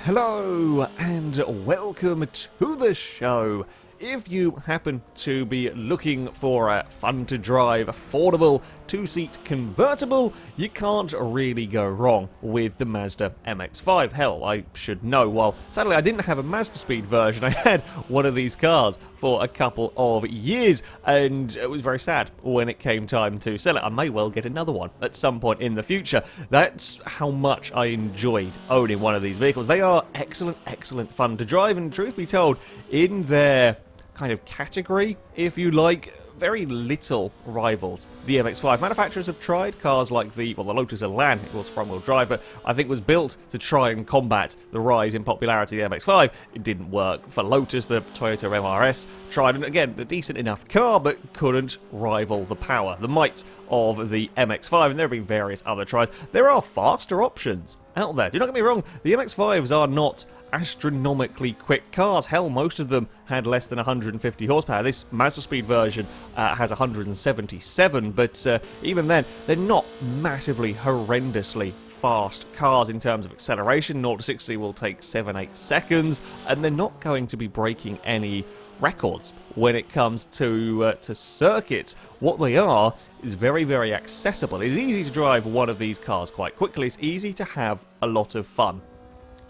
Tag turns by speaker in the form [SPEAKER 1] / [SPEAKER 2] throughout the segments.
[SPEAKER 1] Hello and welcome to the show. If you happen to be looking for a fun-to-drive, affordable, two-seat convertible, you can't really go wrong with the Mazda MX-5. Hell, I should know. Well, sadly, I didn't have a Mazda Speed version. I had one of these cars for a couple of years, and it was very sad when it came time to sell it. I may well get another one at some point in the future. That's how much I enjoyed owning one of these vehicles. They are excellent fun to drive, and truth be told, in their kind of category, if you like, very little rivals the MX-5. Manufacturers have tried cars like the Lotus Elan. It was front-wheel drive, but I think was built to try and combat the rise in popularity of the MX-5. It didn't work for Lotus. The Toyota MRS tried, and again, a decent enough car, but couldn't rival the power, the might of the MX-5, and there have been various other tries. There are faster options out there. Do not get me wrong, the MX-5s are not astronomically quick cars. Hell, most of them had less than 150 horsepower. This Mazda Speed version has 177, but even then, they're not massively, horrendously fast cars in terms of acceleration. 0 to 60 will take 7-8 seconds, and they're not going to be breaking any records when it comes to circuits. What they are is very accessible. It's easy to drive one of these cars quite quickly. It's easy to have a lot of fun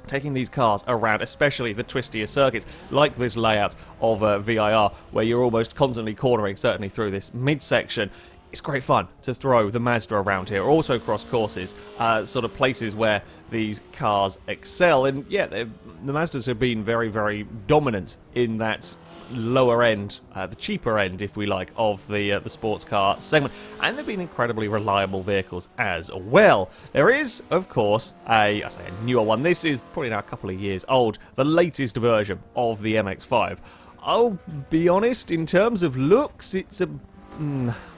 [SPEAKER 1] taking these cars around, especially the twistier circuits, like this layout of VIR, where you're almost constantly cornering, certainly through this midsection. It's great fun to throw the Mazda around here. Autocross courses, sort of places where these cars excel. And yeah, the Mazdas have been very dominant in that lower end, the cheaper end, if we like, of the sports car segment, and they've been incredibly reliable vehicles as well. There is, of course, a newer one. This is probably now a couple of years old, the latest version of the MX-5. I'll be honest, in terms of looks, it's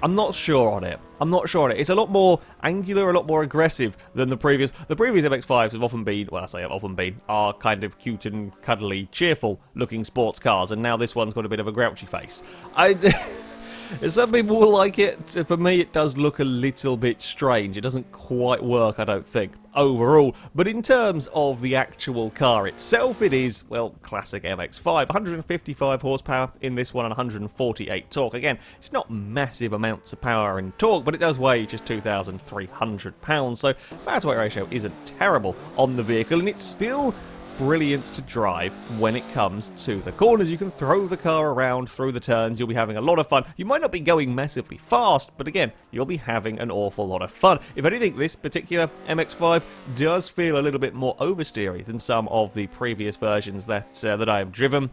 [SPEAKER 1] I'm not sure on it. It's a lot more angular, a lot more aggressive than the previous. The previous MX-5s have often been, are kind of cute and cuddly, cheerful looking sports cars, and now this one's got a bit of a grouchy face. Some people will like it. For me, it does look a little bit strange. It doesn't quite work, I don't think, overall. But in terms of the actual car itself, it is, well, classic MX-5. 155 horsepower in this one and 148 torque. Again, it's not massive amounts of power and torque, but it does weigh just 2,300 pounds. So power-to-weight ratio isn't terrible on the vehicle, and it's still brilliant to drive when it comes to the corners. You can throw the car around through the turns. You'll be having a lot of fun. You might not be going massively fast, but again, you'll be having an awful lot of fun. If anything, this particular MX-5 does feel a little bit more oversteery than some of the previous versions that I have driven.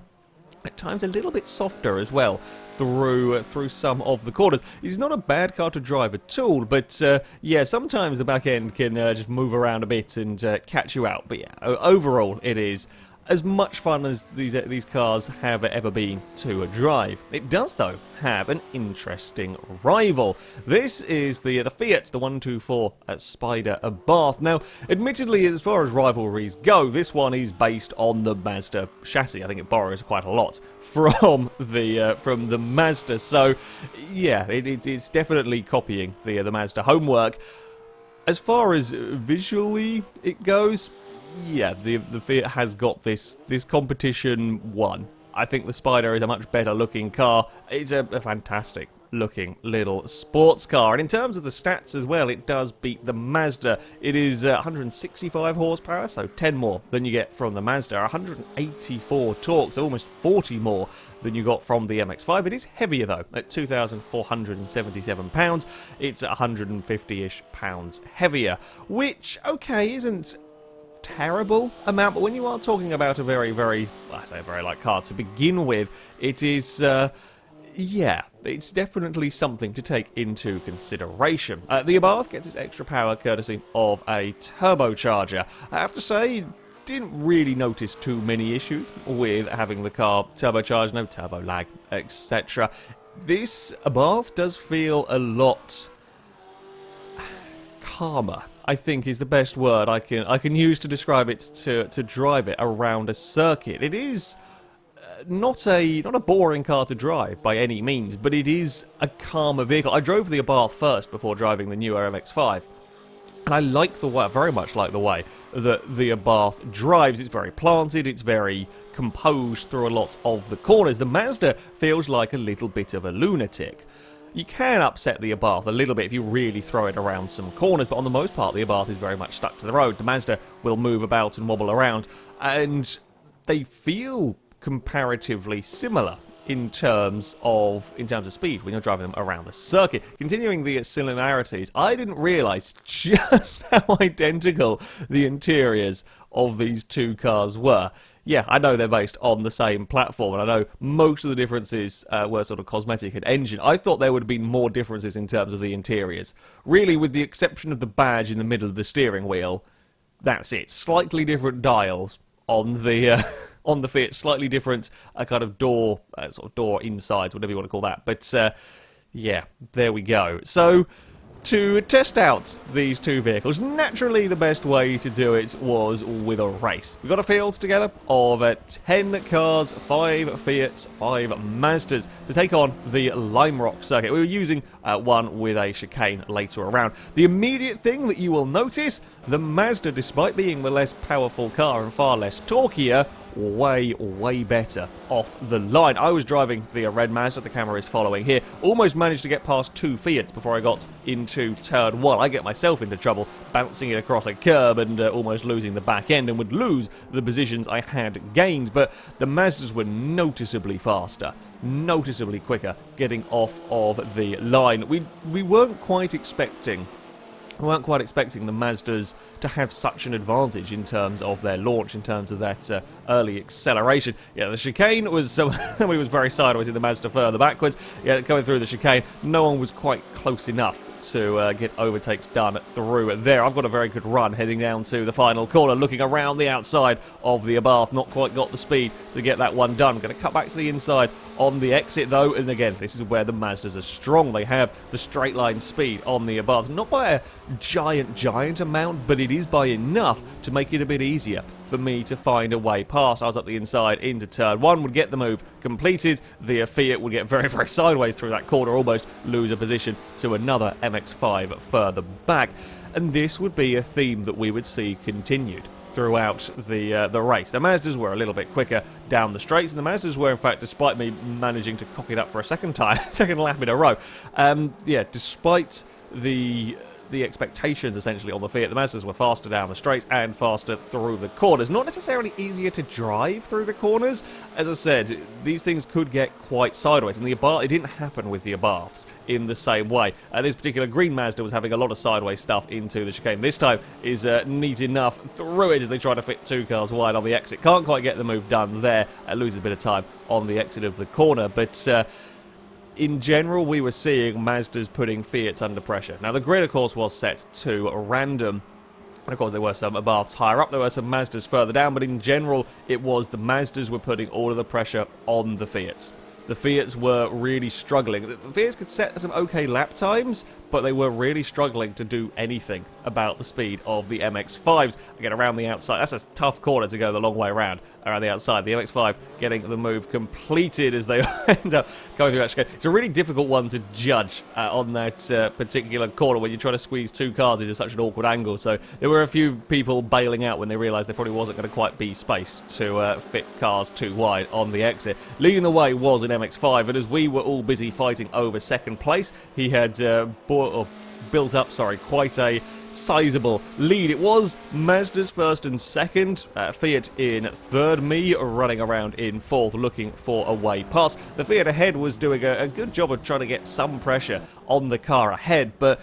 [SPEAKER 1] At times a little bit softer as well through some of the corners. It's not a bad car to drive at all, but yeah, sometimes the back end can just move around a bit and catch you out. But yeah, overall it is as much fun as these cars have ever been to drive. It does, though, have an interesting rival. This is the Fiat, the 124 Spider Abarth. Now, admittedly, as far as rivalries go, this one is based on the Mazda chassis. I think it borrows quite a lot from the Mazda. So, yeah, it's definitely copying the Mazda homework. As far as visually it goes, yeah, the Fiat has got this competition won. I think the Spider is a much better looking car. It's a fantastic looking little sports car, and in terms of the stats as well, it does beat the Mazda. It is 165 horsepower, so 10 more than you get from the Mazda. 184 torque, so almost 40 more than you got from the MX-5. It is heavier though, at 2,477 pounds. It's 150-ish pounds heavier, which, okay, isn't terrible amount, but when you are talking about a very light car to begin with, it is yeah, it's definitely something to take into consideration. The Abarth gets its extra power courtesy of a turbocharger. I have to say, didn't really notice too many issues with having the car turbocharged, no turbo lag, etc. This Abarth does feel a lot calmer, I think, is the best word I can use to describe it, to drive it around a circuit. It is not a boring car to drive by any means, but it is a calmer vehicle. I drove the Abarth first before driving the newer MX-5, And I like the way, very much like the way that the Abarth drives. It's very planted, it's very composed through a lot of the corners. The Mazda feels like a little bit of a lunatic. You can upset the Abarth a little bit if you really throw it around some corners, but on the most part the Abarth is very much stuck to the road. The Mazda will move about and wobble around, and they feel comparatively similar in terms of speed when you're driving them around the circuit. Continuing the similarities, I didn't realise just how identical the interiors of these two cars were. Yeah, I know they're based on the same platform, and I know most of the differences were sort of cosmetic and engine. I thought there would have been more differences in terms of the interiors. Really, with the exception of the badge in the middle of the steering wheel, that's it. Slightly different dials on the on the Fiat, slightly different kind of door, sort of door insides, whatever you want to call that. But yeah, there we go. So, to test out these two vehicles, naturally the best way to do it was with a race. We got a field together of 10 cars, 5 Fiats, 5 Mazdas to take on the Lime Rock circuit. We were using one with a chicane later around. The immediate thing that you will notice, the Mazda, despite being the less powerful car and far less torquier, way better off the line. I was driving the red Mazda, the camera is following here, almost managed to get past 2 Fiats before I got into turn 1. I get myself into trouble bouncing it across a curb and almost losing the back end, and would lose the positions I had gained, but the Mazdas were noticeably faster, noticeably quicker getting off of the line. We weren't quite expecting the Mazdas to have such an advantage in terms of their launch, in terms of that early acceleration. Yeah, the chicane was, somebody was very sideways in the Mazda further backwards. Yeah, going through the chicane, no one was quite close enough to get overtakes done through there. I've got a very good run heading down to the final corner, looking around the outside of the Abarth. Not quite got the speed to get that one done. Going to cut back to the inside on the exit though, and again, this is where the Mazdas are strong. They have the straight line speed on the Abarth, not by a giant amount, but it is by enough to make it a bit easier for me to find a way past. I was up the inside into turn 1, would get the move completed. The Fiat would get very sideways through that corner, almost lose a position to another MX-5 further back. And this would be a theme that we would see continued throughout the race. The Mazdas were a little bit quicker down the straights, and the Mazdas were, in fact, despite me managing to cock it up for a second lap in a row, yeah, despite the expectations essentially on the Fiat, the Mazdas were faster down the straights and faster through the corners. Not necessarily easier to drive through the corners. As I said, these things could get quite sideways, and it didn't happen with the Abarths in the same way. This particular green Mazda was having a lot of sideways stuff into the chicane. This time is neat enough through it as they try to fit 2 cars wide on the exit. Can't quite get the move done there. Loses a bit of time on the exit of the corner, but in general, we were seeing Mazdas putting Fiats under pressure. Now, the grid, of course, was set to random. And, of course, there were some Abarths higher up. There were some Mazdas further down. But in general, it was the Mazdas were putting all of the pressure on the Fiats. The Fiats were really struggling. The Fiats could set some okay lap times, but they were really struggling to do anything about the speed of the MX-5s. Again, around the outside, that's a tough corner to go the long way around the outside. The MX-5 getting the move completed as they end up going through that chicane. It's a really difficult one to judge on that particular corner when you're trying to squeeze 2 cars into such an awkward angle. So there were a few people bailing out when they realised there probably wasn't going to quite be space to fit cars too wide on the exit. Leading the way was an MX-5, and as we were all busy fighting over second place, he had built up quite a sizable lead. It was Mazda's first and second, Fiat in third, me running around in fourth looking for a way past. The Fiat ahead was doing a good job of trying to get some pressure on the car ahead, but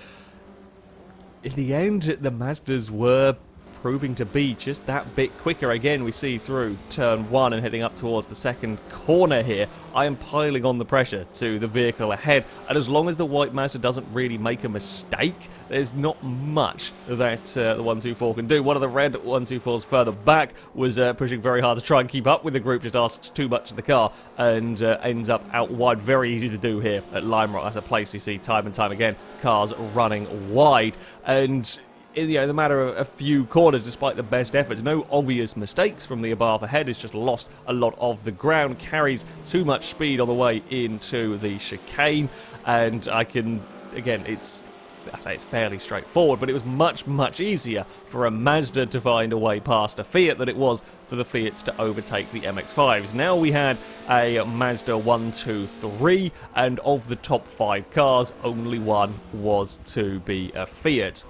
[SPEAKER 1] in the end the Mazdas were proving to be just that bit quicker. Again, we see through turn 1 and heading up towards the second corner here, I am piling on the pressure to the vehicle ahead, and as long as the white Mazda doesn't really make a mistake, there's not much that the 124 can do. One of the red 124s further back was pushing very hard to try and keep up with the group, just asks too much of the car and ends up out wide. Very easy to do here at Lime Rock. That's a place you see time and time again, cars running wide, and in the matter of a few corners, despite the best efforts, no obvious mistakes from the Abarth ahead. It's just lost a lot of the ground, carries too much speed on the way into the chicane, and I can, again, it's I say it's fairly straightforward, but it was much, much easier for a Mazda to find a way past a Fiat than it was for the Fiats to overtake the MX-5s. Now we had a Mazda 1, 2, 3, and of the top 5 cars, only one was to be a Fiat.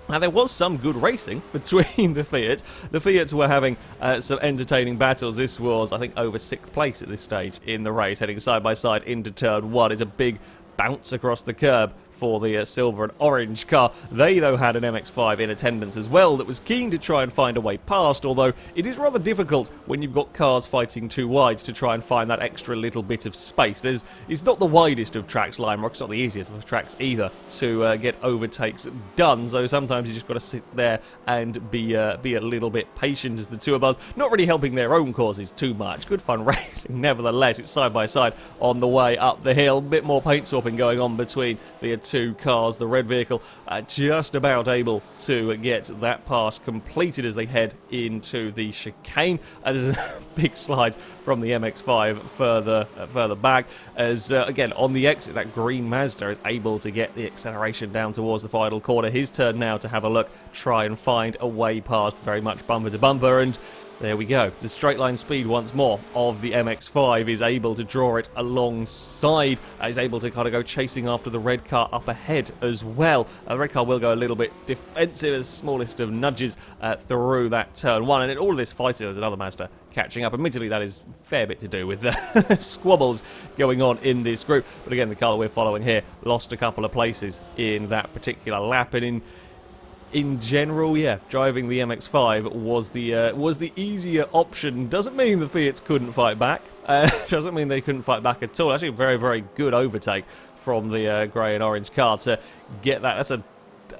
[SPEAKER 1] Now, there was some good racing between the Fiats. The Fiats were having some entertaining battles. This was, I think, over 6th place at this stage in the race, heading side by side into turn 1. It's a big bounce across the curb for the silver and orange car. They, though, had an MX-5 in attendance as well that was keen to try and find a way past, although it is rather difficult when you've got cars fighting too wide to try and find that extra little bit of space. It's not the widest of tracks, Lime Rock. It's not the easiest of tracks either to get overtakes done, so sometimes you just got to sit there and be a little bit patient as the two of us, not really helping their own causes too much. Good fun racing, nevertheless. It's side by side on the way up the hill. A bit more paint swapping going on between the two cars. The red vehicle just about able to get that pass completed as they head into the chicane. There's a big slide from the MX-5 further back as, again, on the exit, that green Mazda is able to get the acceleration down towards the final corner. His turn now to have a look, try and find a way past, very much bumper to bumper, and there we go. The straight line speed once more of the MX-5 is able to draw it alongside, is able to kind of go chasing after the red car up ahead as well. The red car will go a little bit defensive as smallest of nudges through that turn 1, and in all of this fighting, there's another Mazda catching up. Admittedly, that is a fair bit to do with the squabbles going on in this group, but again, the car that we're following here lost a couple of places in that particular lap, and in general, yeah, driving the MX-5 was the easier option. Doesn't mean the Fiats couldn't fight back. Doesn't mean they couldn't fight back at all. Actually, a very, very good overtake from the grey and orange car to get that. That's a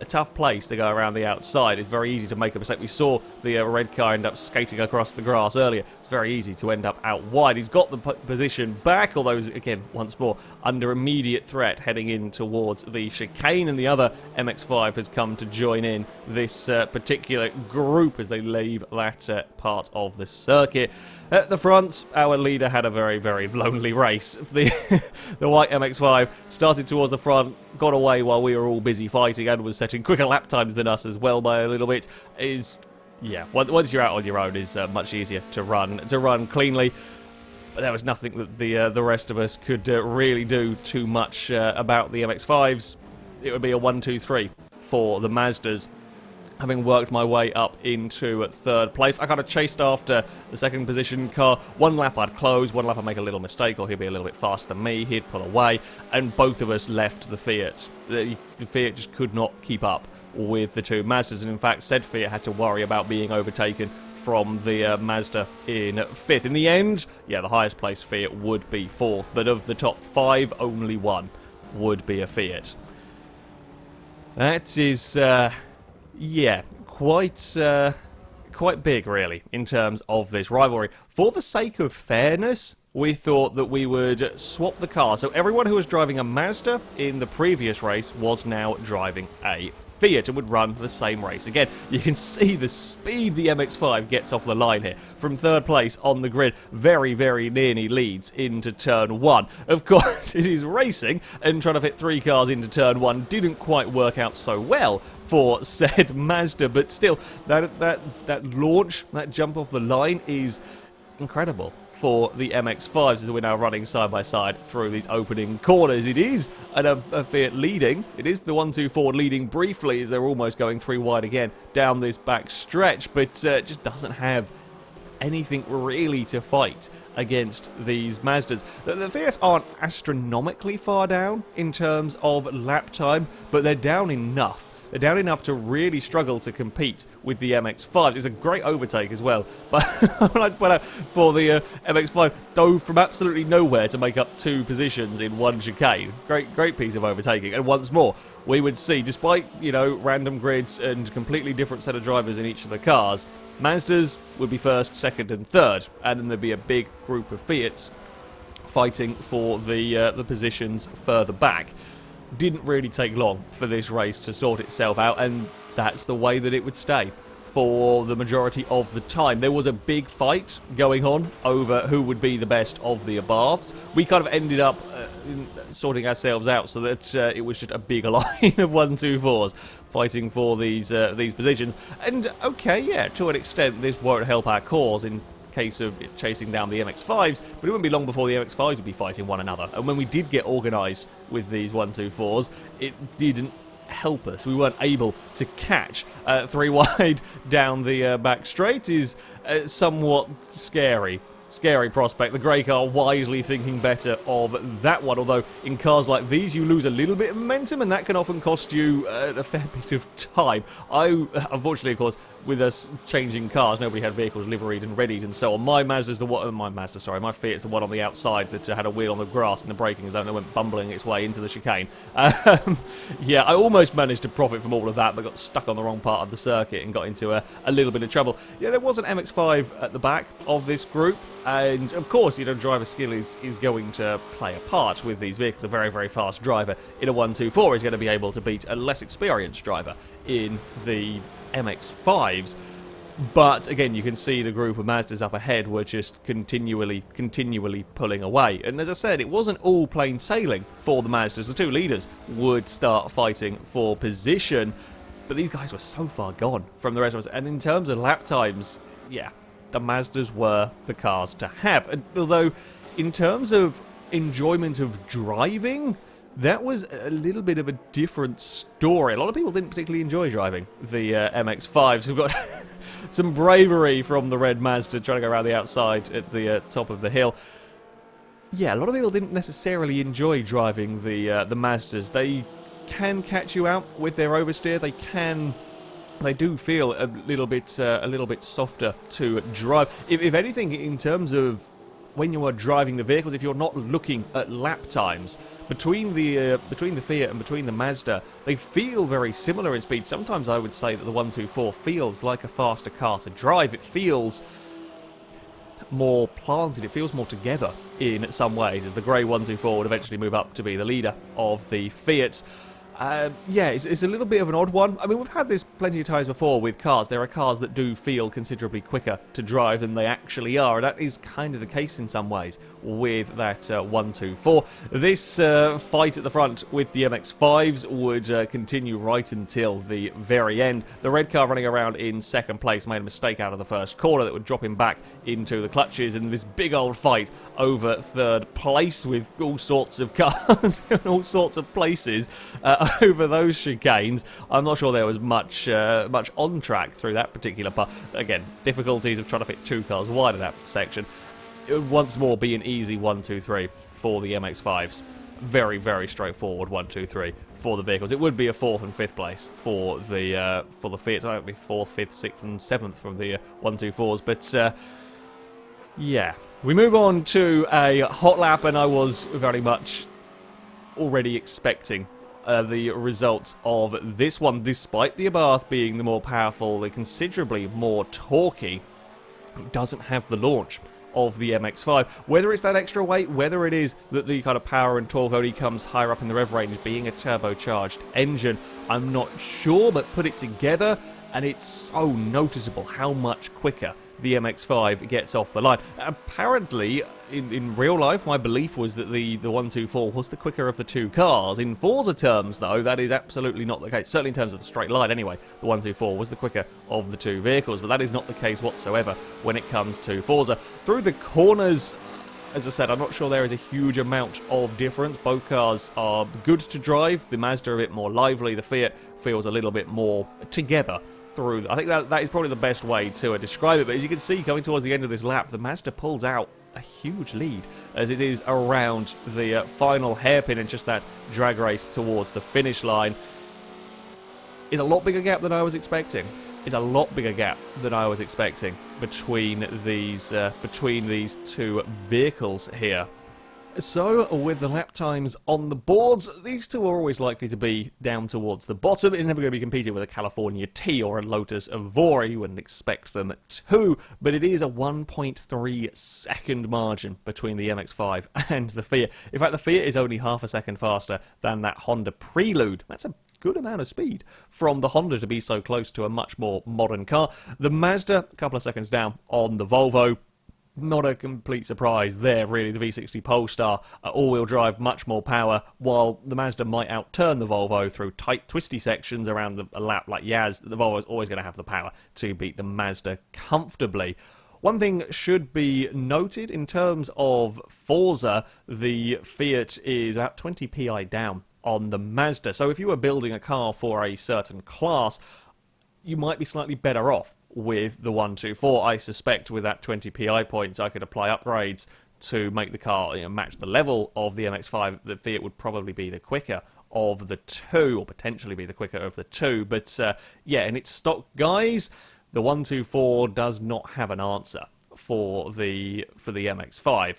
[SPEAKER 1] tough place to go around the outside. It's very easy to make a mistake. We saw the red car end up skating across the grass earlier. It's very easy to end up out wide. He's got the position back, although he's, again, once more, under immediate threat heading in towards the chicane, and the other MX-5 has come to join in this particular group as they leave that part of the circuit. At the front, our leader had a very, very lonely race. The white MX-5 started towards the front, got away while we were all busy fighting, and was setting quicker lap times than us as well by a little bit. Yeah, once you're out on your own, is much easier to run cleanly. But there was nothing that the rest of us could really do too much about the MX-5s. It would be a 1, 2, 3 for the Mazdas. Having worked my way up into 3rd place, I kind of chased after the 2nd position car. One lap I'd close, one lap I'd make a little mistake, or he'd be a little bit faster than me, he'd pull away, and both of us left the Fiat. The Fiat just could not keep up with the two Mazdas, and in fact, said Fiat had to worry about being overtaken from the Mazda in 5th. In the end, yeah, the highest placed Fiat would be 4th, but of the top 5, only one would be a Fiat. That is... yeah, quite big, really, in terms of this rivalry. For the sake of fairness, we thought that we would swap the car. So everyone who was driving a Mazda in the previous race was now driving a Fiat and would run the same race. Again, you can see the speed the MX-5 gets off the line here. From 3rd place on the grid, very, very nearly leads into turn 1. Of course, it is racing, and trying to fit 3 cars into turn 1 didn't quite work out so well for said Mazda, but still, that launch, that jump off the line is incredible for the MX-5s as we're now running side by side through these opening corners. It is a Fiat leading. It is the 1, 2, 4 leading briefly as they're almost going 3 wide again down this back stretch, but just doesn't have anything really to fight against these Mazdas. The Fiats aren't astronomically far down in terms of lap time, but they're down enough. They're down enough to really struggle to compete with the MX-5. It's a great overtake as well. But for the MX-5, dove from absolutely nowhere to make up 2 positions in one chicane. Great piece of overtaking. And once more, we would see, despite, you know, random grids and completely different set of drivers in each of the cars, Mazdas would be 1st, 2nd and 3rd. And then there'd be a big group of Fiats fighting for the positions further back. Didn't really take long for this race to sort itself out, and that's the way that it would stay for the majority of the time. There was a big fight going on over who would be the best of the above. We kind of ended up sorting ourselves out so that it was just a big line of 124s fighting for these positions. And okay, yeah, to an extent, this won't help our cause in case of it chasing down the MX-5s, but it wouldn't be long before the MX-5s would be fighting one another. And when we did get organised with these 124s, it didn't help us. We weren't able to catch 3 wide down the back straight. Is somewhat scary prospect. The grey car wisely thinking better of that one, although in cars like these you lose a little bit of momentum and that can often cost you a fair bit of time. Unfortunately, of course, with us changing cars, nobody had vehicles liveried and readied and so on. My Fiat's the one on the outside that had a wheel on the grass in the braking zone that went bumbling its way into the chicane. Yeah, I almost managed to profit from all of that, but got stuck on the wrong part of the circuit and got into a little bit of trouble. Yeah, there was an MX-5 at the back of this group, and of course, driver skill is going to play a part with these vehicles. A very, very fast driver in a 124 is going to be able to beat a less experienced driver in the MX-5s, but again, you can see the group of Mazdas up ahead were just continually pulling away. And as I said, it wasn't all plain sailing for the Mazdas. The two leaders would start fighting for position, but these guys were so far gone from the rest of us. And in terms of lap times, yeah, the Mazdas were the cars to have. And although, in terms of enjoyment of driving, that was a little bit of a different story. A lot of people didn't particularly enjoy driving the MX-5s. We've got some bravery from the red Mazda trying to go around the outside at the top of the hill. Yeah, a lot of people didn't necessarily enjoy driving the Mazdas. They can catch you out with their oversteer. They do feel a little bit softer to drive. If anything, in terms of when you are driving the vehicles, if you're not looking at lap times between the Fiat and between the Mazda, they feel very similar in speed. Sometimes I would say that the 124 feels like a faster car to drive. It feels more planted, it feels more together in some ways, as the grey 124 would eventually move up to be the leader of the Fiats. Yeah, it's a little bit of an odd one. I mean, we've had this plenty of times before with cars. There are cars that do feel considerably quicker to drive than they actually are, and that is kind of the case in some ways with that 124. This fight at the front with the MX-5s would continue right until the very end. The red car running around in second place made a mistake out of the first corner that would drop him back into the clutches, and this big old fight over third place with all sorts of cars in all sorts of places over those chicanes. I'm not sure there was much on track through that particular part. Again, difficulties of trying to fit two cars wide in that section. It would once more be an easy 1-2-3 for the MX-5s. Very, very straightforward 1-2-3 for the vehicles. It would be a 4th and 5th place for the Fiat. So it would be 4th, 5th, 6th and 7th from the 124s. But yeah, we move on to a hot lap, and I was very much already expecting the results of this one, despite the Abarth being the more powerful, the considerably more torquey. It doesn't have the launch of the MX-5. Whether it's that extra weight, whether it is that the kind of power and torque only comes higher up in the rev range being a turbocharged engine, I'm not sure, but put it together and it's so noticeable how much quicker the MX-5 gets off the line. Apparently, in real life, my belief was that the 124 was the quicker of the two cars. In Forza terms, though, that is absolutely not the case. Certainly in terms of the straight line, anyway, the 124 was the quicker of the two vehicles, but that is not the case whatsoever when it comes to Forza. Through the corners, as I said, I'm not sure there is a huge amount of difference. Both cars are good to drive. The Mazda a bit more lively. The Fiat feels a little bit more together through. I think that is probably the best way to describe it. But as you can see, coming towards the end of this lap, the Mazda pulls out a huge lead as it is around the final hairpin and just that drag race towards the finish line. Is a lot bigger gap than I was expecting. Is a lot bigger gap than I was expecting between these two vehicles here. So, with the lap times on the boards, these two are always likely to be down towards the bottom. They're never going to be competing with a California T or a Lotus Evora. You wouldn't expect them to, but it is a 1.3 second margin between the MX-5 and the Fiat. In fact, the Fiat is only half a second faster than that Honda Prelude. That's a good amount of speed from the Honda to be so close to a much more modern car. The Mazda, a couple of seconds down on the Volvo. not a complete surprise there, really. The V60 Polestar, all-wheel drive, much more power, while the Mazda might outturn the Volvo through tight, twisty sections around a lap like Yaz. The Volvo is always going to have the power to beat the Mazda comfortably. One thing should be noted in terms of Forza, the Fiat is about 20 PI down on the Mazda. So if you were building a car for a certain class, you might be slightly better off with the 124. I suspect with that 20 PI points, I could apply upgrades to make the car, match the level of the MX-5. The Fiat would probably be the quicker of the two, or potentially be the quicker of the two. But yeah, in its stock guise, the 124 does not have an answer for the MX-5.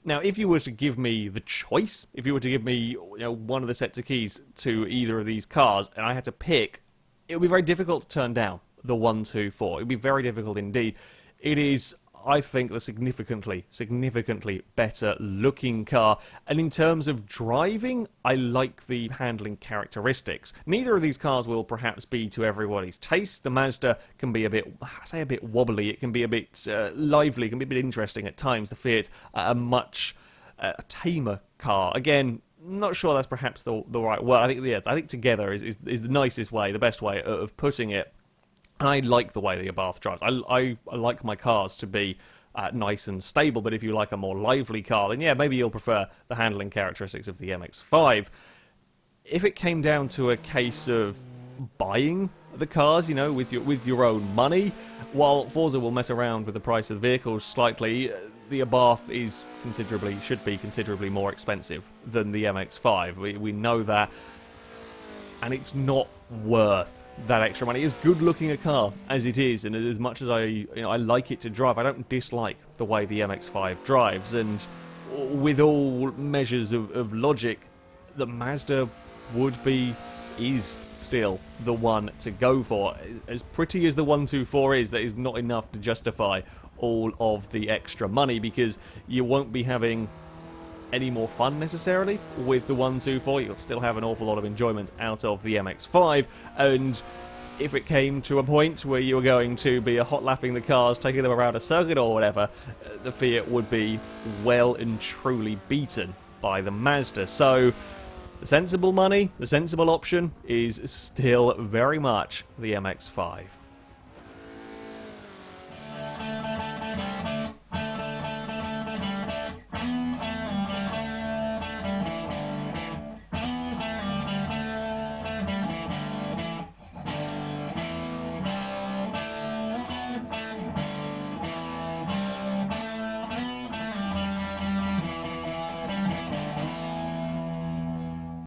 [SPEAKER 1] Now, if you were to give me the choice, if you were to give me one of the sets of keys to either of these cars, and I had to pick, it would be very difficult to turn down the 124. It would be very difficult indeed. It is, I think, the significantly better looking car. And in terms of driving, I like the handling characteristics. Neither of these cars will perhaps be to everybody's taste. The Mazda can be a bit wobbly. It can be a bit lively. It can be a bit interesting at times. The Fiat, a much tamer car. Again, not sure that's perhaps the right word. I think together is the nicest way, the best way of putting it. And I like the way the Abarth drives. I like my cars to be nice and stable, but if you like a more lively car, then yeah, maybe you'll prefer the handling characteristics of the MX-5. If it came down to a case of buying the cars, with your own money, while Forza will mess around with the price of the vehicles slightly, the Abarth should be considerably more expensive than the MX-5. We know that, and it's not worth that extra money. As good looking a car as it is, and as much as I like it to drive, I don't dislike the way the MX-5 drives. And with all measures of logic, the Mazda is still the one to go for. As pretty as the 124 is, that is not enough to justify all of the extra money, because you won't be having any more fun necessarily with the 124. You'll still have an awful lot of enjoyment out of the MX-5, and if it came to a point where you were going to be hot lapping the cars, taking them around a circuit or whatever, the Fiat would be well and truly beaten by the Mazda. So the sensible money, the sensible option is still very much the MX-5.